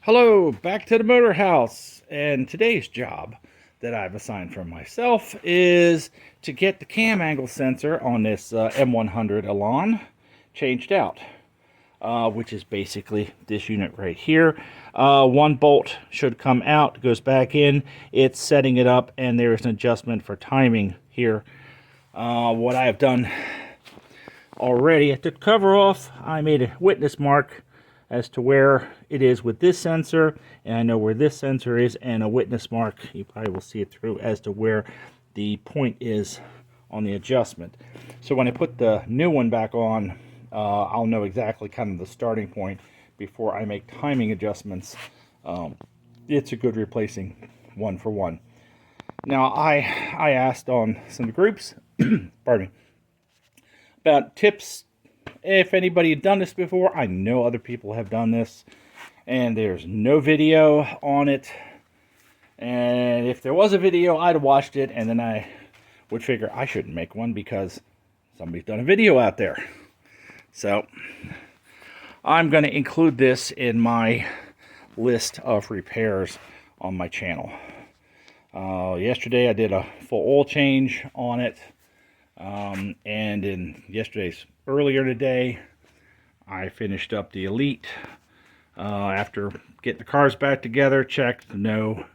Hello, back to the motor house, and today's job that I've assigned for myself is to get the cam angle sensor on this M100 Elan changed out, which is basically this unit right here. One bolt should come out, goes back in, it's setting it up, and there is an adjustment for timing here. What I have done already, I took the cover off, I made a witness mark as to where it is with this sensor, and I know where this sensor is, and a witness mark, you probably will see it through, as to where the point is on the adjustment. So when I put the new one back on, I'll know exactly kind of the starting point before I make timing adjustments. It's a good replacing one for one. Now I asked on some groups pardon me, about tips. If anybody had done this before, I know other people have done this, and there's no video on it. And if there was a video, I'd have watched it, and then I would figure I shouldn't make one because somebody's done a video out there. So I'm going to include this in my list of repairs on my channel. Yesterday I did a full oil change on it, and in yesterday's earlier today, I finished up the Elite after getting the cars back together, checked no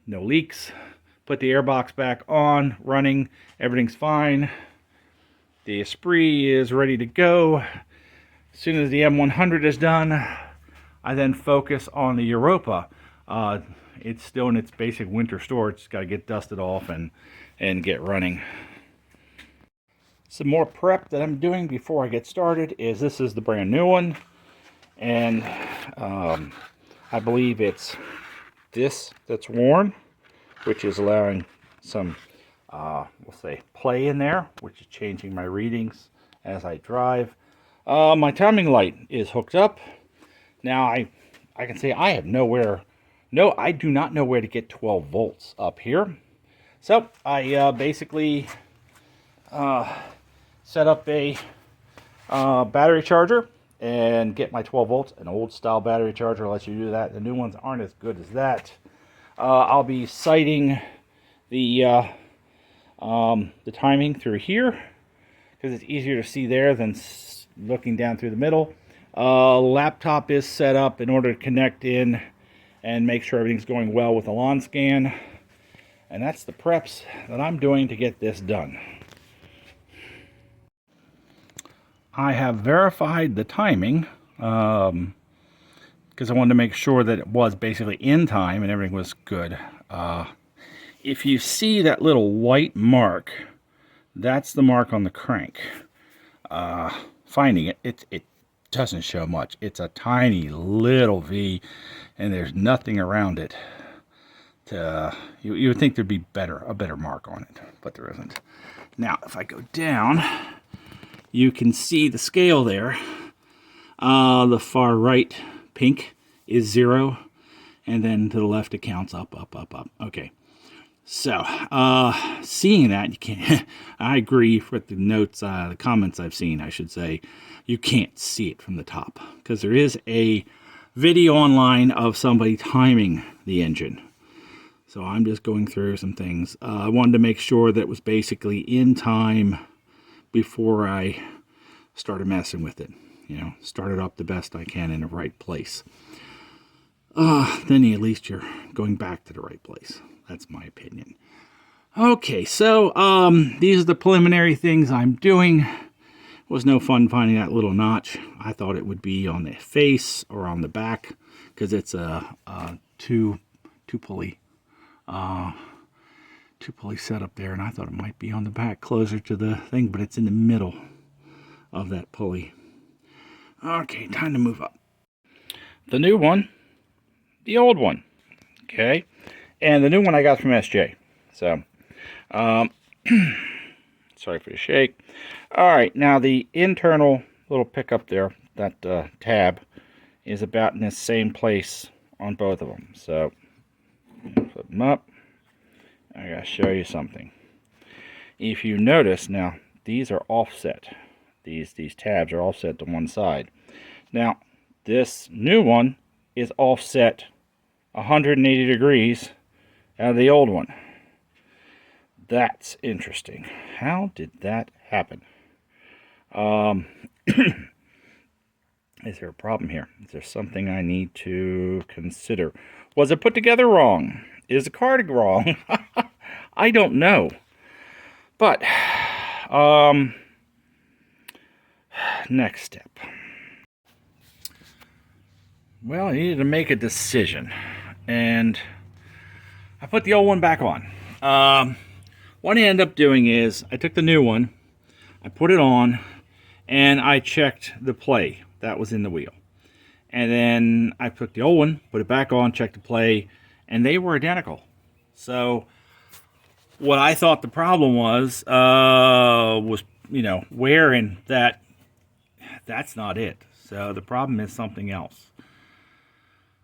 leaks, put the airbox back on, running, everything's fine. The Esprit is ready to go. As soon as the M100 is done, I then focus on the Europa. It's still in its basic winter storage. It's got to get dusted off and get running. Some more prep that I'm doing before I get started is this is the brand new one, and I believe it's this that's worn, which is allowing some we'll say play in there, which is changing my readings as I drive. My timing light is hooked up. Now I can say I have I do not know where to get 12 volts up here. So I basically set up a battery charger and get my 12 volts. An old style battery charger lets you do that. The new ones aren't as good as that. I'll be sighting the timing through here because it's easier to see there than looking down through the middle. Laptop is set up in order to connect in and make sure everything's going well with the lawn scan. And that's the preps that I'm doing to get this done. I have verified the timing because I wanted to make sure that it was basically in time and everything was good. If you see that little white mark, that's the mark on the crank. Finding it doesn't show much. It's a tiny little V, and there's nothing around it. You would think thered be a better mark on it, but there isn't. Now, if I go down, you can see the scale there. The far right pink is 0, and then to the left it counts up. Okay. So, seeing that, you can't, I agree with the notes, the comments I've seen, I should say, you can't see it from the top, because there is a video online of somebody timing the engine. So I'm just going through some things. I wanted to make sure that it was basically in time before I started messing with it. You know, start it up the best I can in the right place. Then at least you're going back to the right place. That's my opinion. Okay, so these are the preliminary things I'm doing. It was no fun finding that little notch. I thought it would be on the face or on the back because it's a two pulley setup there, and I thought it might be on the back closer to the thing, but it's in the middle of that pulley. Okay, time to move up. The new one, the old one. Okay. And the new one I got from SJ. So, sorry for the shake. All right, now the internal little pickup there, that tab, is about in the same place on both of them. So, flip them up. I gotta show you something. If you notice now, these are offset. These tabs are offset to one side. Now, this new one is offset 180 degrees out of the old one. That's interesting. How did that happen? Is there a problem here? Is there something I need to consider? Was it put together wrong? Is the card wrong? I don't know. But, next step. Well, I needed to make a decision. And I put the old one back on. What I ended up doing is I took the new one, I put it on, and I checked the play that was in the wheel. And then I took the old one, put it back on, checked the play, and they were identical. So what I thought the problem was wearing that. That's not it. So the problem is something else.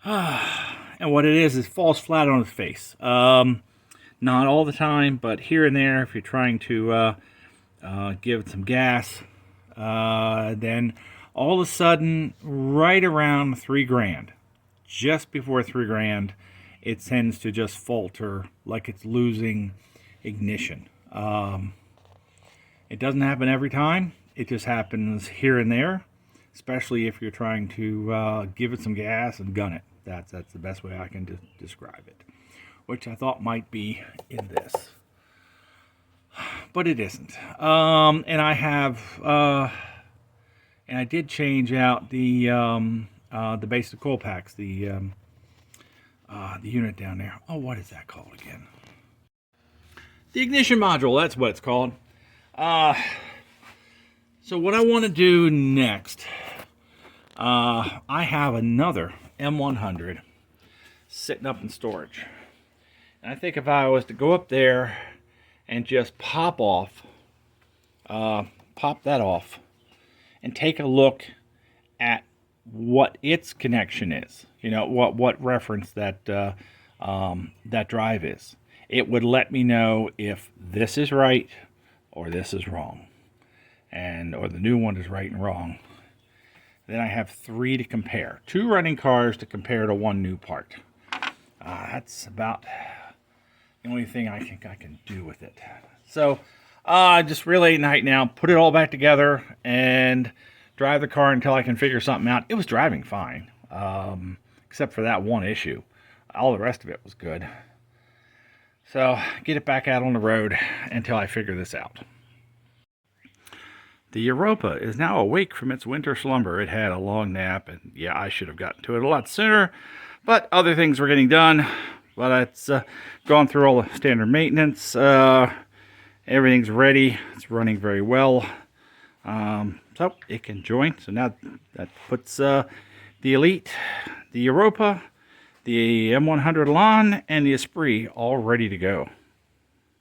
And what it is falls flat on its face. Not all the time, but here and there, if you're trying to give it some gas, then all of a sudden, right around 3 grand, just before 3 grand, it tends to just falter like it's losing ignition. It doesn't happen every time. It just happens here and there, especially if you're trying to give it some gas and gun it. That's the best way I can describe it, which I thought might be in this, but it isn't. And I have, and I did change out the basic coil packs, the unit down there. Oh, what is that called again? The ignition module. That's what it's called. So what I want to do next, I have another M100 sitting up in storage. And I think if I was to go up there and just pop that off, and take a look at what its connection is, what reference that that drive is, it would let me know if this is right or this is wrong, or the new one is right and wrong. Then I have 3 to compare. 2 running cars to compare to 1 new part. That's about the only thing I think I can do with it. So, just real late night now, put it all back together and drive the car until I can figure something out. It was driving fine, except for that one issue. All the rest of it was good. So, get it back out on the road until I figure this out. The Europa is now awake from its winter slumber. It had a long nap, and yeah, I should have gotten to it a lot sooner, but other things were getting done. But it's gone through all the standard maintenance. Everything's ready. It's running very well. So it can join. So now that puts the Elite, the Europa, the M100 Elan, and the Esprit all ready to go.